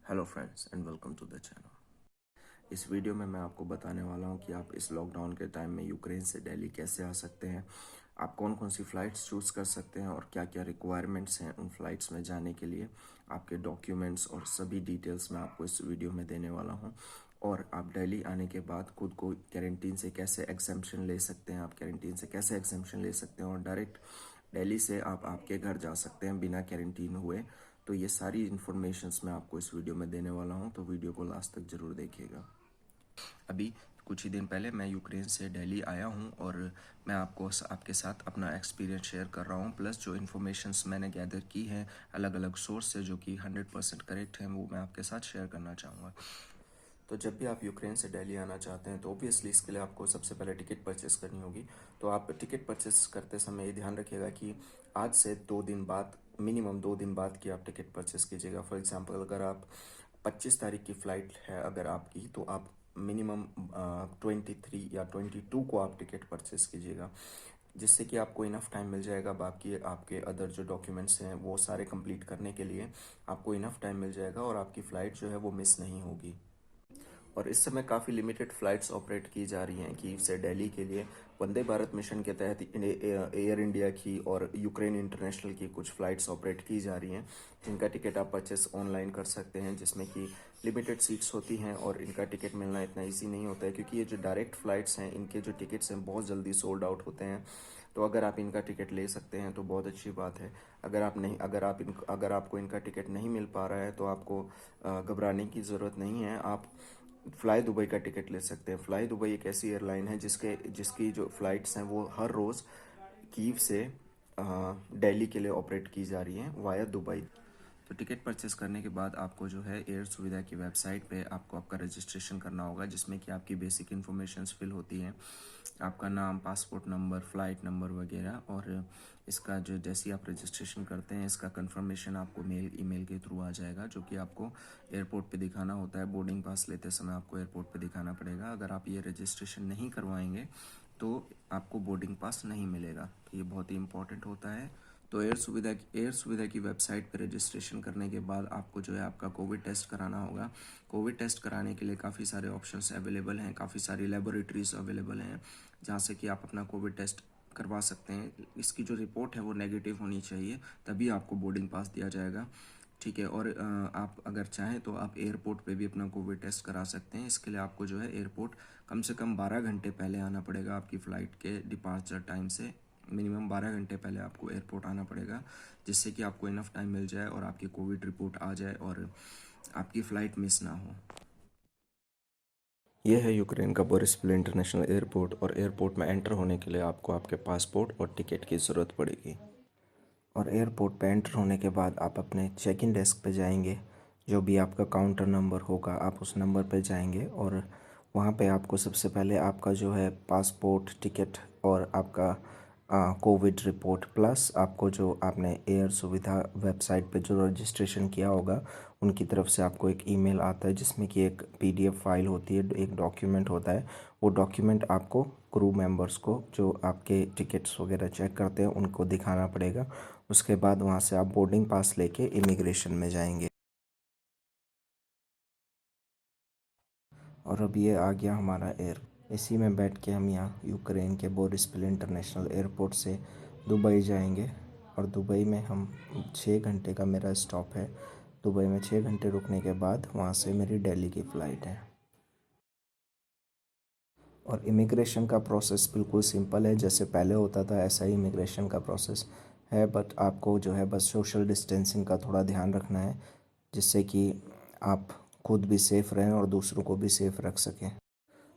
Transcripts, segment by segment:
Hello friends and welcome to the channel. इस video में मैं आपको बताने वाला हूं कि आप इस लॉकडाउन के टाइम में यूक्रेन से दिल्ली कैसे आ सकते हैं, आप कौन कौन सी फ़्लाइट्स चूज़ कर सकते हैं और क्या क्या रिक्वायरमेंट्स हैं उन फ़्लाइट्स में जाने के लिए, आपके डॉक्यूमेंट्स और सभी डिटेल्स मैं आपको इस वीडियो में देने वाला हूं। और आप दिल्ली आने के बाद खुद को कैरेंटीन से कैसे एग्जम्पशन ले सकते हैं, आप कैरेंटीन से कैसे एग्जम्पशन ले सकते हैं और डायरेक्ट दिल्ली से आप आपके घर जा सकते हैं बिना कैरेंटीन हुए। तो ये सारी इन्फॉर्मेशंस मैं आपको इस वीडियो में देने वाला हूँ, तो वीडियो को लास्ट तक ज़रूर देखिएगा। अभी कुछ ही दिन पहले मैं यूक्रेन से दिल्ली आया हूँ और मैं आपके साथ अपना एक्सपीरियंस शेयर कर रहा हूँ, प्लस जो इन्फॉर्मेशंस मैंने गैदर की हैं अलग अलग सोर्स से जो कि 100% करेक्ट हैं, वो मैं आपके साथ शेयर करना चाहूँगा। तो जब भी आप यूक्रेन से दिल्ली आना चाहते हैं तो ऑब्वियसली इसके लिए आपको सबसे पहले टिकट परचेस करनी होगी। तो आप टिकट परचेस करते समय ये ध्यान रखिएगा कि आज से 2 दिन बाद, मिनिमम 2 दिन बाद की आप टिकट परचेस कीजिएगा। फॉर एग्जांपल अगर आप 25 तारीख की फ़्लाइट है अगर आपकी, तो आप मिनिमम 23 या 22 को आप टिकट परचेस कीजिएगा, जिससे कि आपको इनफ टाइम मिल जाएगा बाकी आपके अदर जो डॉक्यूमेंट्स हैं वो सारे कंप्लीट करने के लिए आपको इनफ टाइम मिल जाएगा और आपकी फ़्लाइट जो है वो मिस नहीं होगी। और इस समय काफ़ी लिमिटेड फ़्लाइट्स ऑपरेट की जा रही हैं कीव से दिल्ली के लिए। वंदे भारत मिशन के तहत एयर इंडिया की और यूक्रेन इंटरनेशनल की कुछ फ़्लाइट्स ऑपरेट की जा रही हैं, जिनका टिकट आप परचेस ऑनलाइन कर सकते हैं, जिसमें कि लिमिटेड सीट्स होती हैं और इनका टिकट मिलना इतना ईजी नहीं होता है, क्योंकि ये जो डायरेक्ट फ़्लाइट्स हैं इनके जो टिकट्स हैं बहुत जल्दी सोल्ड आउट होते हैं। तो अगर आप इनका टिकट ले सकते हैं तो बहुत अच्छी बात है। अगर आपको इनका टिकट नहीं मिल पा रहा है तो आपको घबराने की ज़रूरत नहीं है। आप फ़्लाई दुबई का टिकट ले सकते हैं। फ़्लाई दुबई एक ऐसी एयरलाइन है जिसकी जो फ़्लाइट्स हैं वो हर रोज़ कीव से दिल्ली के लिए ऑपरेट की जा रही हैं वाया दुबई। तो टिकट परचेस करने के बाद आपको जो है एयर सुविधा की वेबसाइट पे आपको आपका रजिस्ट्रेशन करना होगा, जिसमें कि आपकी बेसिक इन्फॉर्मेशंस फिल होती हैं, आपका नाम, पासपोर्ट नंबर, फ़्लाइट नंबर वगैरह। और इसका जो जैसे ही आप रजिस्ट्रेशन करते हैं इसका कंफर्मेशन आपको ईमेल के थ्रू आ जाएगा, जो कि आपको एयरपोर्ट पे दिखाना होता है। बोर्डिंग पास लेते समय आपको एयरपोर्ट पे दिखाना पड़ेगा। अगर आप ये रजिस्ट्रेशन नहीं करवाएंगे तो आपको बोर्डिंग पास नहीं मिलेगा, तो ये बहुत ही इंपॉर्टेंट होता है। तो एयर सुविधा की वेबसाइट पर रजिस्ट्रेशन करने के बाद आपको जो है आपका कोविड टेस्ट कराना होगा। कोविड टेस्ट कराने के लिए काफ़ी सारे ऑप्शंस अवेलेबल हैं, काफ़ी सारी लेबोरेटरीज अवेलेबल हैं जहाँ से कि आप अपना कोविड टेस्ट करवा सकते हैं। इसकी जो रिपोर्ट है वो नेगेटिव होनी चाहिए, तभी आपको बोर्डिंग पास दिया जाएगा, ठीक है। और आप अगर चाहें तो आप एयरपोर्ट पे भी अपना कोविड टेस्ट करा सकते हैं। इसके लिए आपको जो है एयरपोर्ट कम से कम 12 घंटे पहले आना पड़ेगा आपकी फ़्लाइट के डिपार्चर टाइम से। मिनिमम 12 घंटे पहले आपको एयरपोर्ट आना पड़ेगा, जिससे कि आपको इनफ टाइम मिल जाए और आपकी कोविड रिपोर्ट आ जाए और आपकी फ़्लाइट मिस ना हो। यह है यूक्रेन का बोरिस्पल इंटरनेशनल एयरपोर्ट, और एयरपोर्ट में एंटर होने के लिए आपको आपके पासपोर्ट और टिकट की ज़रूरत पड़ेगी। और एयरपोर्ट पे एंटर होने के बाद आप अपने चेक इन डेस्क पे जाएंगे, जो भी आपका काउंटर नंबर होगा आप उस नंबर पे जाएंगे और वहाँ पे आपको सबसे पहले आपका जो है पासपोर्ट, टिकट और आपका कोविड रिपोर्ट, प्लस आपको जो आपने एयर सुविधा वेबसाइट पे जो रजिस्ट्रेशन किया होगा उनकी तरफ से आपको एक ईमेल आता है, जिसमें कि एक पीडीएफ फाइल होती है, एक डॉक्यूमेंट होता है। वो डॉक्यूमेंट आपको क्रू मेंबर्स को जो आपके टिकट्स वगैरह चेक करते हैं उनको दिखाना पड़ेगा। उसके बाद वहाँ से आप बोर्डिंग पास लेके इमिग्रेशन में जाएंगे। और अब ये आ गया हमारा इसी में बैठ के हम यहाँ यूक्रेन के बोरिस्पल इंटरनेशनल एयरपोर्ट से दुबई जाएंगे। और दुबई में हम 6 घंटे का मेरा स्टॉप है। दुबई में 6 घंटे रुकने के बाद वहाँ से मेरी दिल्ली की फ़्लाइट है। और इमिग्रेशन का प्रोसेस बिल्कुल सिंपल है, जैसे पहले होता था ऐसा ही इमिग्रेशन का प्रोसेस है, बट आपको जो है बस सोशल डिस्टेंसिंग का थोड़ा ध्यान रखना है, जिससे कि आप खुद भी सेफ़ रहें और दूसरों को भी सेफ़ रख सकें।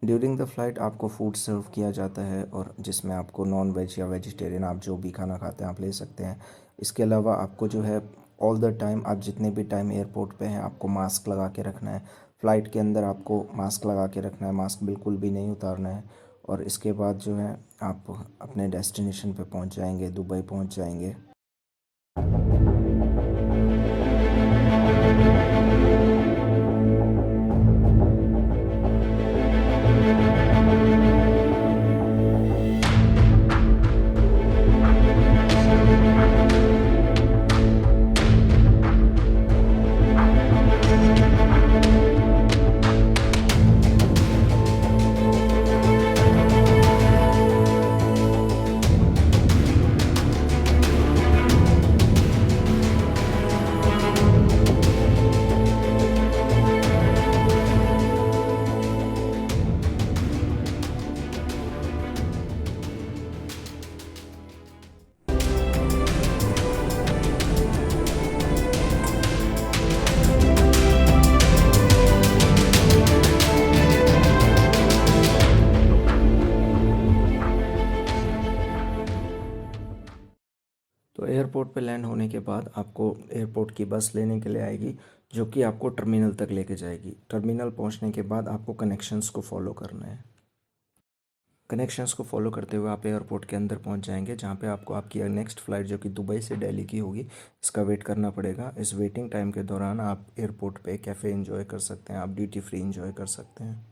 ड्यूरिंग द फ्लाइट आपको फूड सर्व किया जाता है, और जिसमें आपको नॉन वेज या वेजिटेरियन आप जो भी खाना खाते हैं आप ले सकते हैं। इसके अलावा आपको जो है ऑल द टाइम, आप जितने भी टाइम एयरपोर्ट पे हैं आपको मास्क लगा के रखना है। फ़्लाइट के अंदर आपको मास्क लगा के रखना है, मास्क बिल्कुल भी नहीं उतारना है। और इसके बाद जो है आप अपने डेस्टिनेशन पे पहुंच जाएंगे, दुबई पहुंच जाएंगे। एयरपोर्ट पे लैंड होने के बाद आपको एयरपोर्ट की बस लेने के लिए आएगी, जो कि आपको टर्मिनल तक लेके जाएगी। टर्मिनल पहुंचने के बाद आपको कनेक्शंस को फॉलो करना है। कनेक्शंस को फॉलो करते हुए आप एयरपोर्ट के अंदर पहुंच जाएंगे, जहां पे आपको आपकी नेक्स्ट फ़्लाइट जो कि दुबई से दिल्ली की होगी, इसका वेट करना पड़ेगा। इस वेटिंग टाइम के दौरान आप एयरपोर्ट पे कैफ़े एंजॉय कर सकते हैं, आप ड्यूटी फ्री एंजॉय कर सकते हैं।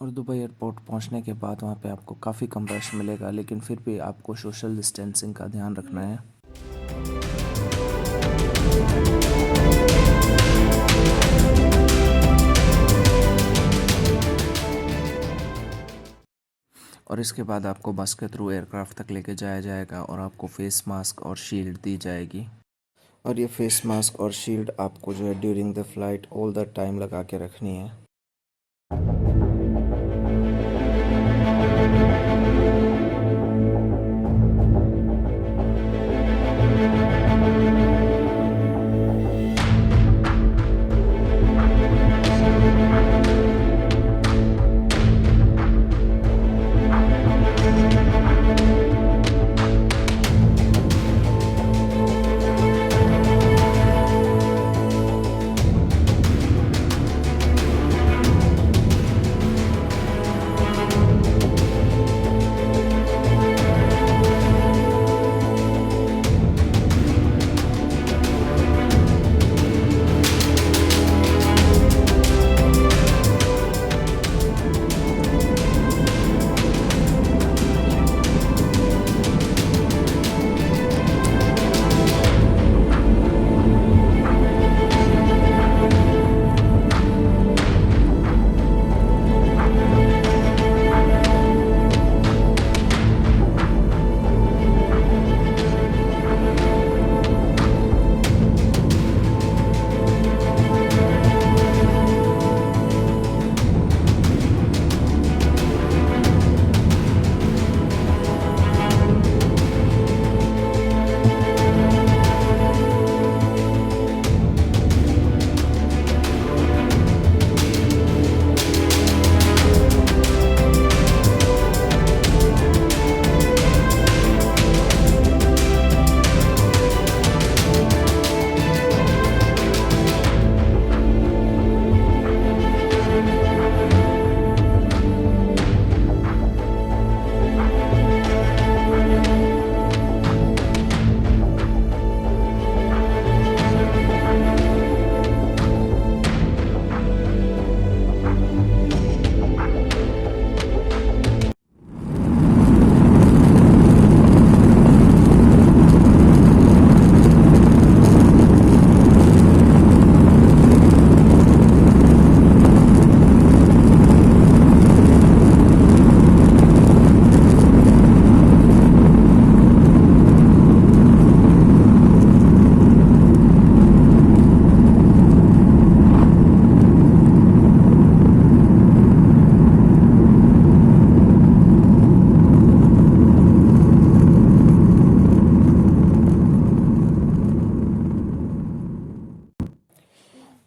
और दुबई एयरपोर्ट पहुंचने के बाद वहां पे आपको काफ़ी कम रश मिलेगा, लेकिन फिर भी आपको सोशल डिस्टेंसिंग का ध्यान रखना है। और इसके बाद आपको बस के थ्रू एयरक्राफ्ट तक लेके जाया जाएगा और आपको फेस मास्क और शील्ड दी जाएगी। और ये फेस मास्क और शील्ड आपको जो है during the flight all the time लगा के रखनी है।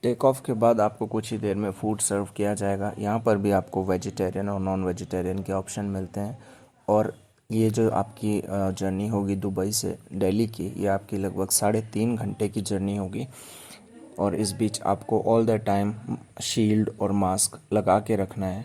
टेक ऑफ के बाद आपको कुछ ही देर में फूड सर्व किया जाएगा। यहाँ पर भी आपको वेजिटेरियन और नॉन वेजिटेरियन के ऑप्शन मिलते हैं। और ये जो आपकी जर्नी होगी दुबई से दिल्ली की, ये आपकी लगभग 3.5 घंटे की जर्नी होगी। और इस बीच आपको ऑल द टाइम शील्ड और मास्क लगा के रखना है।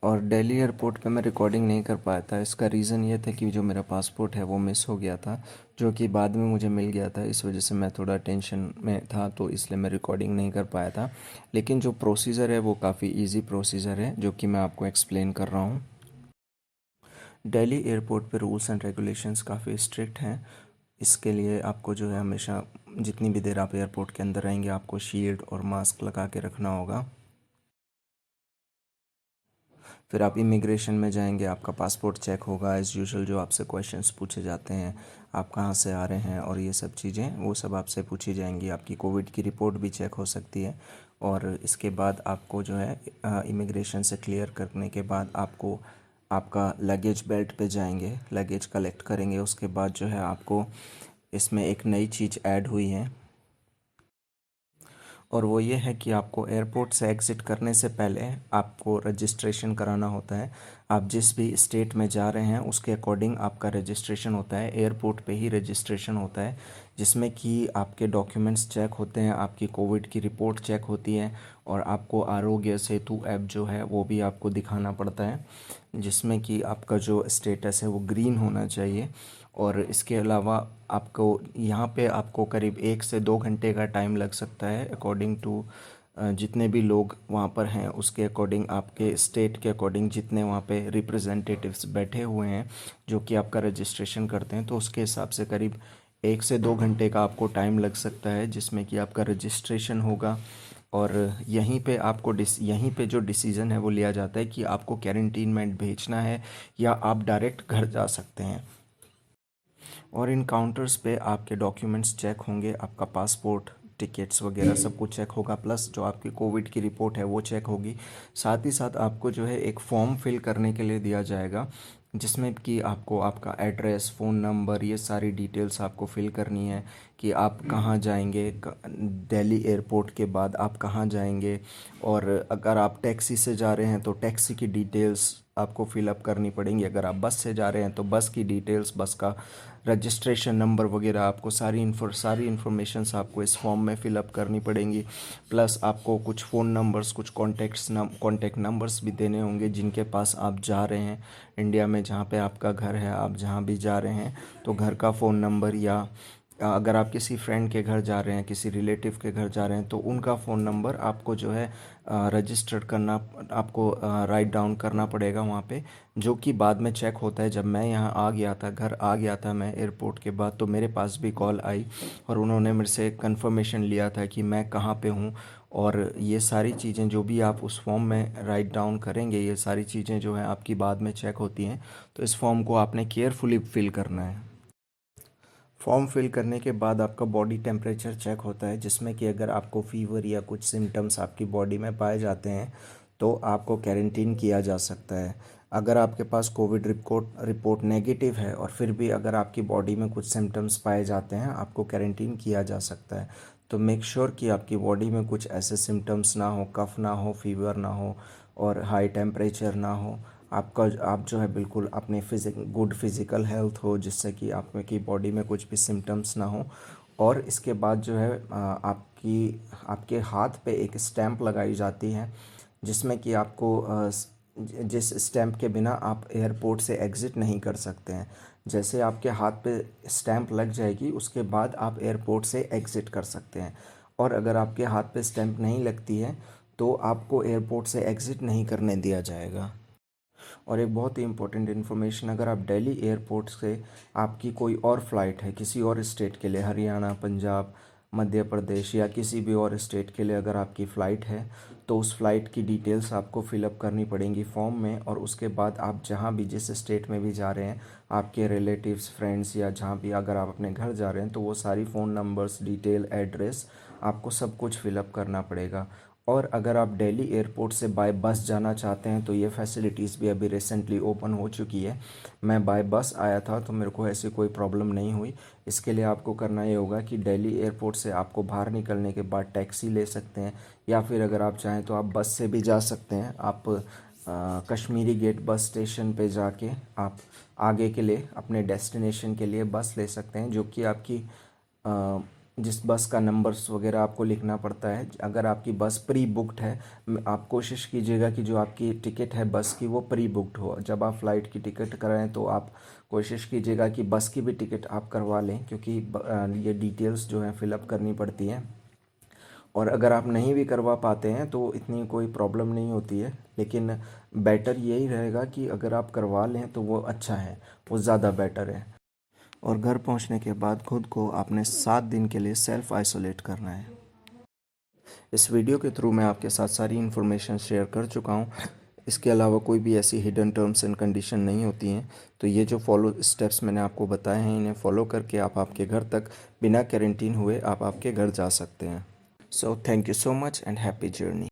और दिल्ली एयरपोर्ट पे मैं रिकॉर्डिंग नहीं कर पाया था। इसका रीज़न ये था कि जो मेरा पासपोर्ट है वो मिस हो गया था, जो कि बाद में मुझे मिल गया था। इस वजह से मैं थोड़ा टेंशन में था, तो इसलिए मैं रिकॉर्डिंग नहीं कर पाया था। लेकिन जो प्रोसीजर है वो काफ़ी इजी प्रोसीजर है, जो कि मैं आपको एक्सप्लेन कर रहा हूँ। दिल्ली एयरपोर्ट पे रूल्स एंड रेगुलेशंस काफ़ी स्ट्रिक्ट हैं। इसके लिए आपको जो है हमेशा जितनी भी देर आप एयरपोर्ट के अंदर रहेंगे, आपको शील्ड और मास्क लगा के रखना होगा। फिर आप इमिग्रेशन में जाएंगे, आपका पासपोर्ट चेक होगा एज़ यूजुअल। जो आपसे क्वेश्चंस पूछे जाते हैं, आप कहाँ से आ रहे हैं और ये सब चीज़ें, वो सब आपसे पूछी जाएंगी। आपकी कोविड की रिपोर्ट भी चेक हो सकती है। और इसके बाद आपको जो है इमिग्रेशन से क्लियर करने के बाद आपको आपका लगेज बेल्ट पे जाएंगे, लगेज कलेक्ट करेंगे। उसके बाद जो है आपको इसमें एक नई चीज़ ऐड हुई है, और वो ये है कि आपको एयरपोर्ट से एग्ज़िट करने से पहले आपको रजिस्ट्रेशन कराना होता है। आप जिस भी स्टेट में जा रहे हैं उसके अकॉर्डिंग आपका रजिस्ट्रेशन होता है। एयरपोर्ट पे ही रजिस्ट्रेशन होता है, जिसमें कि आपके डॉक्यूमेंट्स चेक होते हैं, आपकी कोविड की रिपोर्ट चेक होती है, और आपको आरोग्य सेतु ऐप जो है वो भी आपको दिखाना पड़ता है, जिसमें कि आपका जो स्टेटस है वो ग्रीन होना चाहिए। और इसके अलावा आपको यहाँ पे आपको करीब 1 से 2 घंटे का टाइम लग सकता है, अकॉर्डिंग टू जितने भी लोग वहाँ पर हैं उसके अकॉर्डिंग, आपके स्टेट के अकॉर्डिंग जितने वहाँ पे रिप्रेजेंटेटिव्स बैठे हुए हैं जो कि आपका रजिस्ट्रेशन करते हैं, तो उसके हिसाब से करीब 1 से 2 घंटे का आपको टाइम लग सकता है, जिसमें कि आपका रजिस्ट्रेशन होगा। और यहीं पे जो डिसीज़न है वो लिया जाता है कि आपको क्वारंटीन में भेजना है या आप डायरेक्ट घर जा सकते हैं। और इन काउंटर्स पे आपके डॉक्यूमेंट्स चेक होंगे, आपका पासपोर्ट, टिकट्स वगैरह सब कुछ चेक होगा, प्लस जो आपकी कोविड की रिपोर्ट है वो चेक होगी। साथ ही साथ आपको जो है एक फॉर्म फिल करने के लिए दिया जाएगा, जिसमें कि आपको आपका एड्रेस, फ़ोन नंबर, ये सारी डिटेल्स आपको फिल करनी है कि आप कहाँ जाएंगे, दिल्ली एयरपोर्ट के बाद आप कहाँ जाएंगे। और अगर आप टैक्सी से जा रहे हैं तो टैक्सी की डिटेल्स आपको फिलअप करनी पड़ेंगी। अगर आप बस से जा रहे हैं तो बस की डिटेल्स, बस का रजिस्ट्रेशन नंबर वगैरह, आपको सारी इन्फॉर्मेशंस आपको इस फॉर्म में फ़िलअप करनी पड़ेंगी। प्लस आपको कुछ फ़ोन नंबर्स, कुछ कॉन्टैक्ट नंबर्स भी देने होंगे जिनके पास आप जा रहे हैं। इंडिया में जहाँ पे आपका घर है, आप जहाँ भी जा रहे हैं, तो घर का फ़ोन नंबर, या अगर आप किसी फ्रेंड के घर जा रहे हैं, किसी रिलेटिव के घर जा रहे हैं, तो उनका फ़ोन नंबर आपको जो है रजिस्टर्ड करना, आपको राइट डाउन करना पड़ेगा वहाँ पे, जो कि बाद में चेक होता है। जब मैं यहाँ आ गया था, घर आ गया था मैं एयरपोर्ट के बाद, तो मेरे पास भी कॉल आई और उन्होंने मेरे से कंफर्मेशन लिया था कि मैं कहाँ पे हूँ। और ये सारी चीज़ें जो भी आप उस फॉर्म में राइट डाउन करेंगे, ये सारी चीज़ें जो हैं आपकी बाद में चेक होती हैं। तो इस फॉर्म को आपने केयरफुली फिल करना है। फॉर्म फिल करने के बाद आपका बॉडी टेम्परेचर चेक होता है, जिसमें कि अगर आपको फीवर या कुछ सिम्टम्स आपकी बॉडी में पाए जाते हैं तो आपको क्वारंटीन किया जा सकता है। अगर आपके पास कोविड रिपोर्ट नेगेटिव है और फिर भी अगर आपकी बॉडी में कुछ सिम्टम्स पाए जाते हैं, आपको क्वारंटीन किया जा सकता है। तो मेक श्योर कि आपकी बॉडी में कुछ ऐसे सिम्टम्स ना हो, कफ ना हो, फीवर ना हो और हाई टेम्परेचर ना हो। आप जो है बिल्कुल अपने गुड फिज़िकल हेल्थ हो, जिससे कि आपकी बॉडी में कुछ भी सिम्टम्स ना हो। और इसके बाद जो है आपके हाथ पे एक स्टैंप लगाई जाती है, जिसमें कि आपको जिस स्टैंप के बिना आप एयरपोर्ट से एग्ज़िट नहीं कर सकते हैं। जैसे आपके हाथ पे स्टैंप लग जाएगी, उसके बाद आप एयरपोर्ट से एग्ज़िट कर सकते हैं। और अगर आपके हाथ पे स्टैंप नहीं लगती है तो आपको एयरपोर्ट से एग्ज़िट नहीं करने दिया जाएगा। और एक बहुत ही इम्पोर्टेंट इन्फॉर्मेशन, अगर आप दिल्ली एयरपोर्ट से आपकी कोई और फ़्लाइट है किसी और स्टेट के लिए, हरियाणा, पंजाब, मध्य प्रदेश या किसी भी और स्टेट के लिए अगर आपकी फ़्लाइट है, तो उस फ़्लाइट की डिटेल्स आपको फिलअप करनी पड़ेंगी फॉर्म में। और उसके बाद आप जहाँ भी, जिस स्टेट में भी जा रहे हैं, आपके रिलेटिव्स, फ्रेंड्स या जहाँ भी अगर आप अपने घर जा रहे हैं, तो वो सारी फ़ोन नंबर्स, डिटेल, एड्रेस, आपको सब कुछ फिलअप करना पड़ेगा। और अगर आप दिल्ली एयरपोर्ट से बाय बस जाना चाहते हैं तो ये फैसिलिटीज़ भी अभी रिसेंटली ओपन हो चुकी है। मैं बाय बस आया था तो मेरे को ऐसी कोई प्रॉब्लम नहीं हुई। इसके लिए आपको करना ये होगा कि दिल्ली एयरपोर्ट से आपको बाहर निकलने के बाद टैक्सी ले सकते हैं, या फिर अगर आप चाहें तो आप बस से भी जा सकते हैं। आप कश्मीरी गेट बस स्टेशन पे जाके आप आगे के लिए अपने डेस्टिनेशन के लिए बस ले सकते हैं, जो कि आपकी जिस बस का नंबर्स वगैरह आपको लिखना पड़ता है। अगर आपकी बस प्री बुक्ड है, आप कोशिश कीजिएगा कि जो आपकी टिकट है बस की वो प्री बुक्ड हो। जब आप फ़्लाइट की टिकट कराएं तो आप कोशिश कीजिएगा कि बस की भी टिकट आप करवा लें, क्योंकि ये डिटेल्स जो हैं फिलअप करनी पड़ती हैं। और अगर आप नहीं भी करवा पाते हैं तो इतनी कोई प्रॉब्लम नहीं होती है, लेकिन बेटर यही रहेगा कि अगर आप करवा लें तो वो अच्छा है, वो ज़्यादा बेटर है। और घर पहुंचने के बाद खुद को आपने 7 दिन के लिए सेल्फ़ आइसोलेट करना है। इस वीडियो के थ्रू मैं आपके साथ सारी इन्फॉर्मेशन शेयर कर चुका हूँ। इसके अलावा कोई भी ऐसी हिडन टर्म्स एंड कंडीशन नहीं होती हैं। तो ये जो फॉलो स्टेप्स मैंने आपको बताए हैं, इन्हें फॉलो करके आप आपके घर तक बिना क्वारंटीन हुए आप आपके घर जा सकते हैं। So thank you so much and happy journey.